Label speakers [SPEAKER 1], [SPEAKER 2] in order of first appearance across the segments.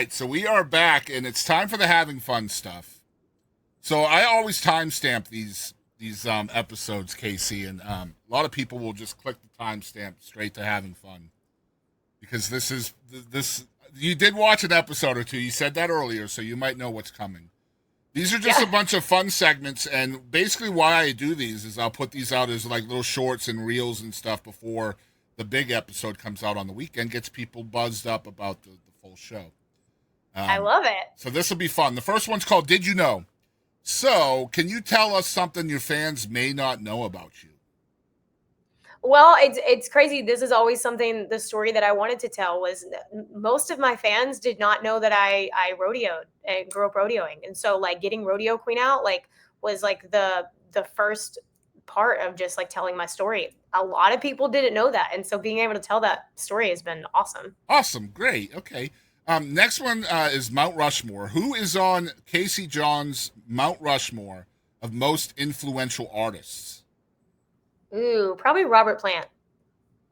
[SPEAKER 1] right, so we are back, and it's time for the having fun stuff. So I always timestamp these episodes, Casey, and a lot of people will just click the timestamp straight to having fun because this. You did watch an episode or two. You said that earlier, so you might know what's coming. These are just
[SPEAKER 2] Yeah.
[SPEAKER 1] a bunch of fun segments, and basically why I do these is I'll put these out as like little shorts and reels and stuff before the big episode comes out on the weekend, gets people buzzed up about the full show.
[SPEAKER 2] I
[SPEAKER 1] Um,
[SPEAKER 2] love it.
[SPEAKER 1] so this will be fun. The first one's called "Did You Know?" So, can you tell us something your fans may not know about you?
[SPEAKER 2] Well, it's crazy. This is always something. The story that I wanted to tell was most of my fans did not know that I rodeoed and grew up rodeoing, and so like getting rodeo queen out like was like the first part of just like telling my story. A lot of people didn't know that, and so being able to tell that story has been awesome.
[SPEAKER 1] Awesome, great, okay. Next one is Mount Rushmore. Who is on Casey John's Mount Rushmore of most influential artists?
[SPEAKER 2] Ooh, probably Robert Plant.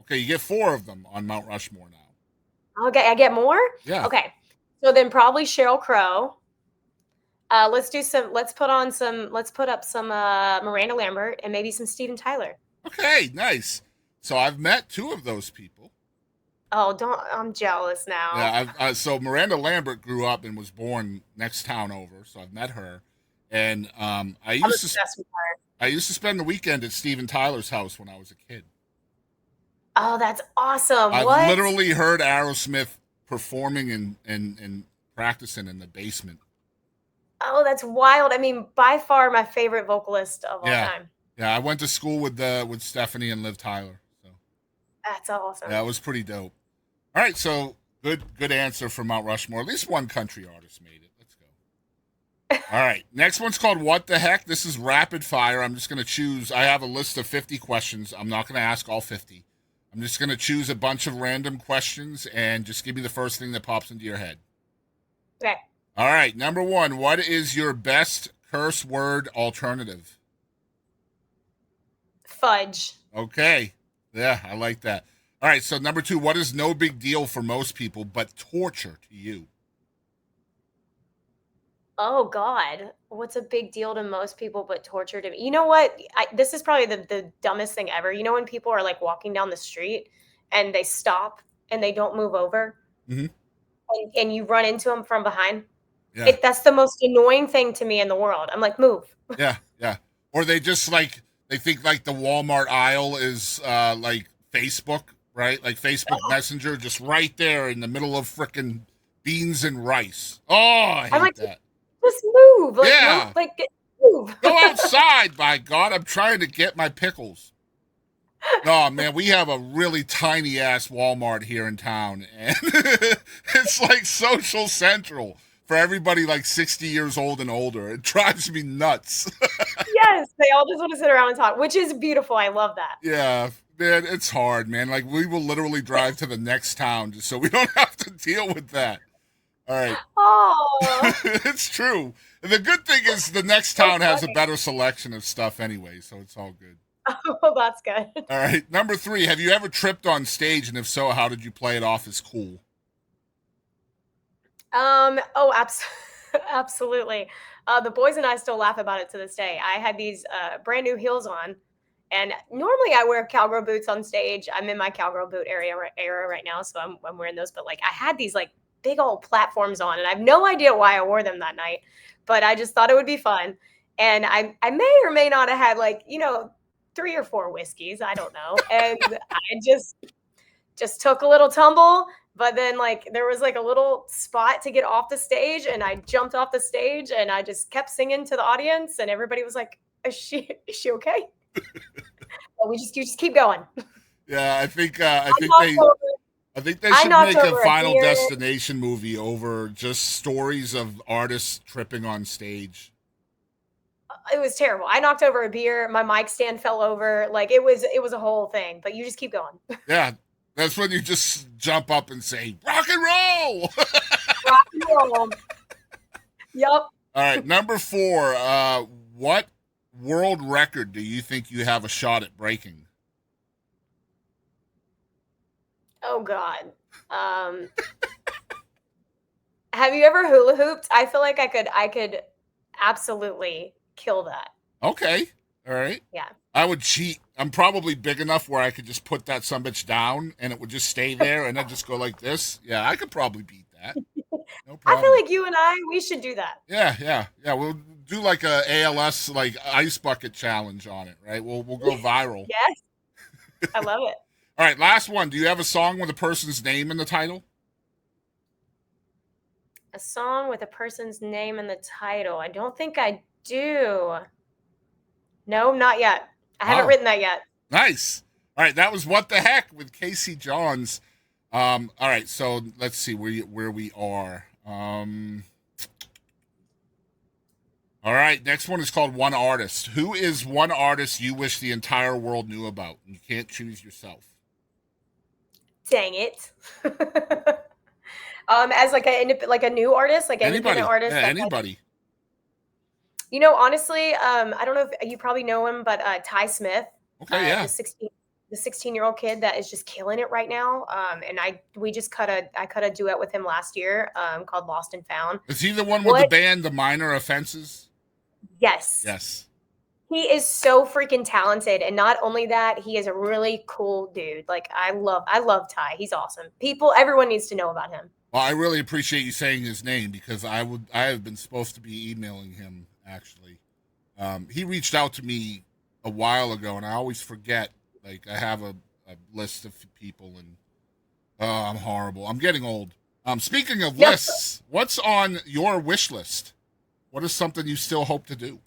[SPEAKER 1] Okay, you get four of them on Mount Rushmore now.
[SPEAKER 2] Okay, I get more.
[SPEAKER 1] Yeah.
[SPEAKER 2] Okay, so then probably Cheryl Crow. Let's do some. Let's put on some. Let's put up some Miranda Lambert and maybe some Steven Tyler.
[SPEAKER 1] Okay, nice. So I've met two of those people.
[SPEAKER 2] Oh, don't! I'm jealous now.
[SPEAKER 1] Yeah, so Miranda Lambert grew up and was born next town over, so I've met her. And
[SPEAKER 2] I'm obsessed with her.
[SPEAKER 1] I used to spend the weekend at Steven Tyler's house when I was a kid.
[SPEAKER 2] Oh, that's awesome!
[SPEAKER 1] I've
[SPEAKER 2] What?
[SPEAKER 1] literally heard Aerosmith performing and practicing in the basement.
[SPEAKER 2] Oh, that's wild. I mean, by far my favorite vocalist of all
[SPEAKER 1] Yeah,
[SPEAKER 2] time.
[SPEAKER 1] yeah. I went to school with Stephanie and Liv Tyler, so
[SPEAKER 2] That's awesome.
[SPEAKER 1] yeah, it was pretty dope. All right, so good answer for Mount Rushmore. At least one country artist made it. Let's go. All right, next one's called "What the Heck." This is rapid fire. I'm just gonna choose. I have a list of 50 questions. I'm not gonna ask all 50. I'm just gonna choose a bunch of random questions and just give me the first thing that pops into your head.
[SPEAKER 2] Okay,
[SPEAKER 1] All right, number one. What is your best curse word alternative?
[SPEAKER 2] fudge.
[SPEAKER 1] Okay, yeah, I like that. All right, so number two. What is no big deal for most people but torture to you?
[SPEAKER 2] Oh God, what's a big deal to most people but torture to me? You know what? This is probably the dumbest thing ever. You know when people are like walking down the street and they stop and they don't move over
[SPEAKER 1] Mm-hmm.
[SPEAKER 2] and you run into them from behind?
[SPEAKER 1] Yeah.
[SPEAKER 2] That's the most annoying thing to me in the world. I'm like, move.
[SPEAKER 1] Yeah, yeah. Or they just like they think like the Walmart aisle is like Facebook, right? Like Facebook Messenger, just right there in the middle of frickin' beans and rice. Oh, I
[SPEAKER 2] I'm
[SPEAKER 1] hate
[SPEAKER 2] like,
[SPEAKER 1] that.
[SPEAKER 2] just move.
[SPEAKER 1] Yeah.
[SPEAKER 2] Move.
[SPEAKER 1] Go outside, by God. I'm trying to get my pickles. No, man, we have a really tiny ass Walmart here in town, and it's like social central for everybody like 60 years old and older. It drives me nuts.
[SPEAKER 2] Yes, they all just want to sit around and talk, which is beautiful. I love that.
[SPEAKER 1] Yeah, man, it's hard, man. Like we will literally drive to the next town just so we don't have to deal with that. All right.
[SPEAKER 2] Oh,
[SPEAKER 1] It's true. And the good thing is the next
[SPEAKER 2] so
[SPEAKER 1] town has a
[SPEAKER 2] funny.
[SPEAKER 1] better selection of stuff anyway, so it's all good.
[SPEAKER 2] Oh, that's good.
[SPEAKER 1] All right. Number three, have you ever tripped on stage? And if so, how did you play it off as cool?
[SPEAKER 2] Oh, absolutely. The boys and I still laugh about it to this day. I had these brand new heels on, and normally I wear cowgirl boots on stage. I'm in my cowgirl boot era right now, so I'm wearing those. But like, I had these like big old platforms on, and I have no idea why I wore them that night, but I just thought it would be fun. And I may or may not have had like 3 or 4 whiskeys. I don't know, and I just took a little tumble, but then like there was like a little spot to get off the stage and I jumped off the stage and I just kept singing to the audience and everybody was like, is she okay? But you just keep going.
[SPEAKER 1] Yeah,
[SPEAKER 2] I knocked over
[SPEAKER 1] I think they
[SPEAKER 2] I
[SPEAKER 1] should
[SPEAKER 2] knocked
[SPEAKER 1] make a
[SPEAKER 2] over a
[SPEAKER 1] Final
[SPEAKER 2] beer.
[SPEAKER 1] Destination movie over just stories of artists tripping on stage.
[SPEAKER 2] It was terrible. I knocked over a beer, my mic stand fell over. Like it was a whole thing, but you just keep going.
[SPEAKER 1] Yeah, that's when you just jump up and say rock and roll.
[SPEAKER 2] Rock and roll. Yep.
[SPEAKER 1] All right, number four. What world record do you think you have a shot at breaking?
[SPEAKER 2] Oh God. Um Have you ever hula hooped? I feel like I could absolutely kill that.
[SPEAKER 1] Okay. All right.
[SPEAKER 2] Yeah.
[SPEAKER 1] I would cheat. I'm probably big enough where I could just put that sumbitch down and it would just stay there and then just go like this. Yeah, I could probably beat that. No
[SPEAKER 2] I feel
[SPEAKER 1] problem.
[SPEAKER 2] like you and we should do that.
[SPEAKER 1] Yeah. We'll do like a ALS like ice bucket challenge on it, right? We'll go viral.
[SPEAKER 2] Yes. I love it.
[SPEAKER 1] All right, last one. Do you have a song with a person's name in the title?
[SPEAKER 2] A song with a person's name in the title. I don't think I do. No, not yet. I haven't
[SPEAKER 1] Wow.
[SPEAKER 2] written that yet.
[SPEAKER 1] Nice. All right, that was What the Heck with Casey Johns. All right, so let's see where we are. All right, next one is called One Artist. Who is one artist you wish the entire world knew about? You can't choose yourself.
[SPEAKER 2] Dang it. As like a new artist, like an
[SPEAKER 1] Anybody.
[SPEAKER 2] independent artist.
[SPEAKER 1] Yeah,
[SPEAKER 2] Like,
[SPEAKER 1] anybody.
[SPEAKER 2] honestly, I don't know if you probably know him, but Ty Smith,
[SPEAKER 1] Okay, yeah.
[SPEAKER 2] the 16-year-old kid that is just killing it right now. And we just cut a duet with him last year, called Lost and Found.
[SPEAKER 1] Is he the one with the band The Minor Offenses?
[SPEAKER 2] Yes.
[SPEAKER 1] Yes.
[SPEAKER 2] He is so freaking talented, and not only that, he is a really cool dude. Like I love Ty. He's awesome. Everyone needs to know about him.
[SPEAKER 1] Well, I really appreciate you saying his name because I have been supposed to be emailing him actually. He reached out to me a while ago, and I always forget. Like I have a list of people, and I'm horrible. I'm getting old. Speaking of lists, what's on your wish list? What is something you still hope to do?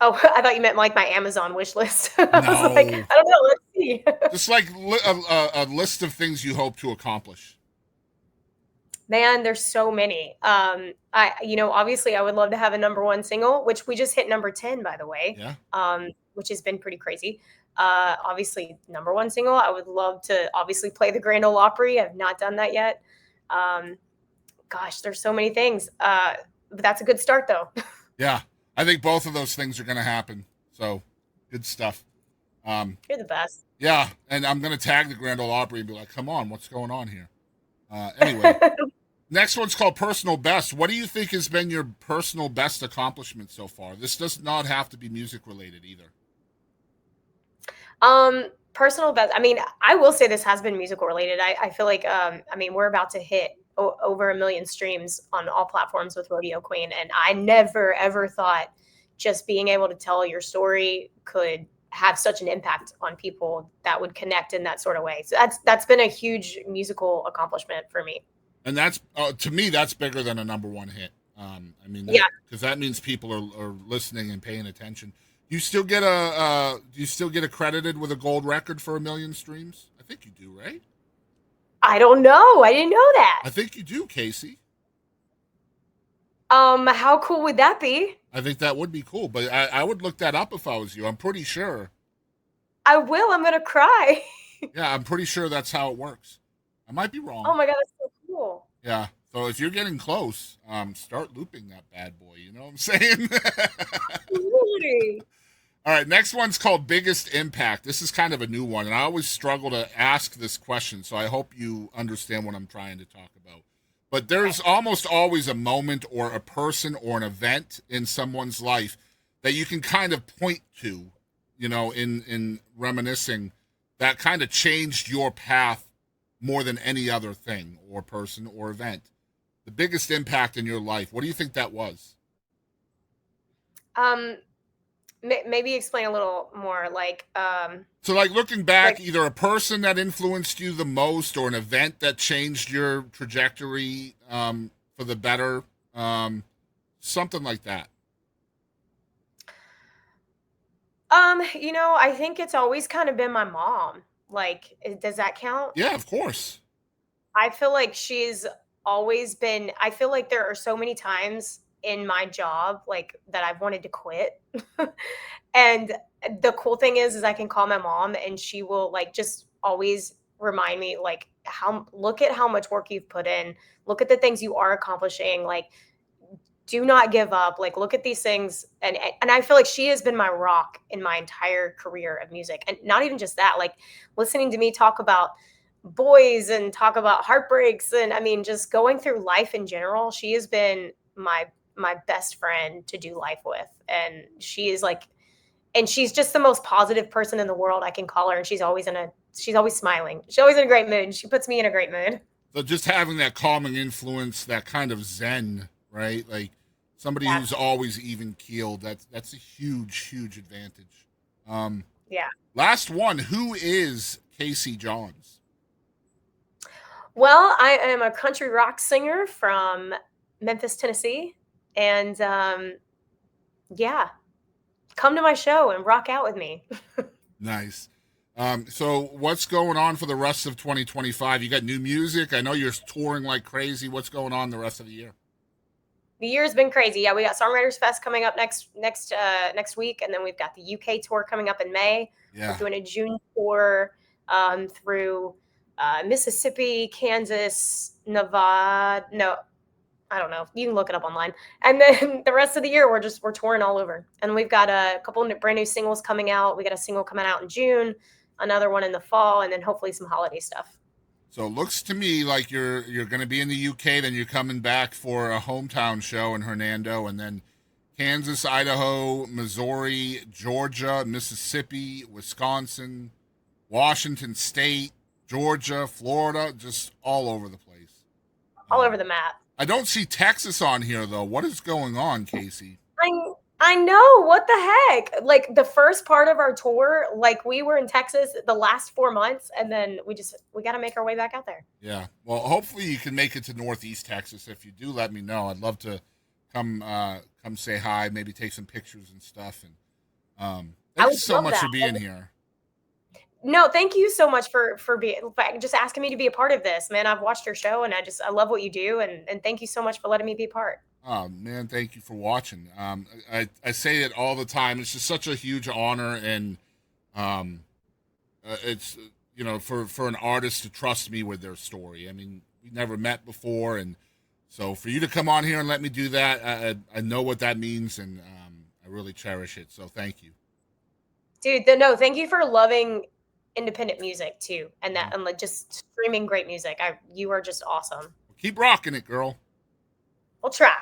[SPEAKER 2] Oh, I thought you meant like my Amazon wish list. I
[SPEAKER 1] No.
[SPEAKER 2] was like, I don't know. Let's see.
[SPEAKER 1] Just like a list of things you hope to accomplish.
[SPEAKER 2] Man, there's so many. Obviously I would love to have a number one single, which we just hit number 10, by the way.
[SPEAKER 1] Yeah.
[SPEAKER 2] Which has been pretty crazy. Obviously number one single. I would love to obviously play the Grand Ole Opry. I've not done that yet. Gosh, there's so many things. But that's a good start though.
[SPEAKER 1] Yeah. I think both of those things are going to happen. So good stuff.
[SPEAKER 2] You're the best.
[SPEAKER 1] Yeah. And I'm going to tag the Grand Ole Opry and be like, come on, what's going on here? Anyway, next one's called Personal Best. What do you think has been your personal best accomplishment so far? This does not have to be music related either.
[SPEAKER 2] Personal best. I mean, I will say this has been musical related. I feel like, we're about to hit over 1 million streams on all platforms with Rodeo Queen. And I never, ever thought just being able to tell your story could have such an impact on people that would connect in that sort of way. So that's been a huge musical accomplishment for me.
[SPEAKER 1] And that's, to me, that's bigger than a number one hit. Because that means people are listening and paying attention. Do you still get accredited with a gold record for 1 million streams? I think you do, right?
[SPEAKER 2] I don't know. I didn't know that.
[SPEAKER 1] I think you do, Casey.
[SPEAKER 2] How cool would that be?
[SPEAKER 1] I think that would be cool, but I would look that up if I was you. I'm pretty sure.
[SPEAKER 2] I will. I'm gonna cry.
[SPEAKER 1] Yeah, I'm pretty sure that's how it works. I might be wrong.
[SPEAKER 2] Oh my god, that's so cool.
[SPEAKER 1] Yeah. So if you're getting close, start looping that bad boy. You know what I'm saying?
[SPEAKER 2] Really?
[SPEAKER 1] All right, next one's called Biggest Impact. This is kind of a new one, and I always struggle to ask this question, so I hope you understand what I'm trying to talk about. But there's almost always a moment or a person or an event in someone's life that you can kind of point to, in reminiscing, that kind of changed your path more than any other thing or person or event. The biggest impact in your life, what do you think that was?
[SPEAKER 2] Maybe explain a little more,
[SPEAKER 1] So like looking back, either a person that influenced you the most or an event that changed your trajectory for the better, something like that.
[SPEAKER 2] I think it's always kind of been my mom. Does that count?
[SPEAKER 1] Yeah, of course.
[SPEAKER 2] I feel like she's always been, I feel like there are so many times in my job that I've wanted to quit. And the cool thing is I can call my mom and she will just always remind me look at how much work you've put in, look at the things you are accomplishing, do not give up, look at these things. And I feel like she has been my rock in my entire career of music. And not even just that, listening to me talk about boys and talk about heartbreaks, and I mean just going through life in general. She has been my best friend to do life with, and she is like, and she's just the most positive person in the world. I can call her, and she's always smiling. She's always in a great mood. She puts me in a great mood.
[SPEAKER 1] So just having that calming influence, that kind of zen, right? Like somebody
[SPEAKER 2] Yeah.
[SPEAKER 1] who's always even keeled. That's a huge advantage. Um,
[SPEAKER 2] Yeah.
[SPEAKER 1] Last one. Who is Casey Johns?
[SPEAKER 2] Well, I am a country rock singer from Memphis, Tennessee, and yeah, come to my show and rock out with me.
[SPEAKER 1] Nice. So what's going on for the rest of 2025? You got new music. I know you're touring like crazy. What's going on the rest of the year?
[SPEAKER 2] The year's been crazy. Yeah, we got Songwriters Fest coming up next week, and then we've got the UK tour coming up in May. We're
[SPEAKER 1] Yeah.
[SPEAKER 2] doing a June tour through Mississippi, Kansas, Nevada. No, I don't know. You can look it up online. And then the rest of the year, we're touring all over. And we've got a couple of brand new singles coming out. We got a single coming out in June, another one in the fall, and then hopefully some holiday stuff.
[SPEAKER 1] So it looks to me like you're going to be in the UK, then you're coming back for a hometown show in Hernando, and then Kansas, Idaho, Missouri, Georgia, Mississippi, Wisconsin, Washington State, Georgia, Florida, just all over the place.
[SPEAKER 2] All
[SPEAKER 1] Um,
[SPEAKER 2] over the map.
[SPEAKER 1] I don't see Texas on here though. What is going on, Casey?
[SPEAKER 2] I I know, what the heck? Like the first part of our tour, like we were in Texas the last 4 months, and then we got to make our way back out there.
[SPEAKER 1] Yeah. Well, hopefully you can make it to Northeast Texas. If you do, let me know. I'd love to come say hi, maybe take some pictures and stuff. And
[SPEAKER 2] I
[SPEAKER 1] thank you
[SPEAKER 2] would
[SPEAKER 1] so
[SPEAKER 2] love
[SPEAKER 1] much
[SPEAKER 2] that.
[SPEAKER 1] for being here.
[SPEAKER 2] No, thank you so much for being just asking me to be a part of this, man. I've watched your show, and I love what you do, and thank you so much for letting me be a part.
[SPEAKER 1] Oh man, thank you for watching. I say it all the time. It's just such a huge honor, and um, it's for an artist to trust me with their story. I mean, we never met before, and so for you to come on here and let me do that, I know what that means, and I really cherish it. So thank you.
[SPEAKER 2] Dude, no, thank you for loving independent music too, and that and like just streaming great music. You are just awesome.
[SPEAKER 1] Keep rocking it, girl.
[SPEAKER 2] We'll try.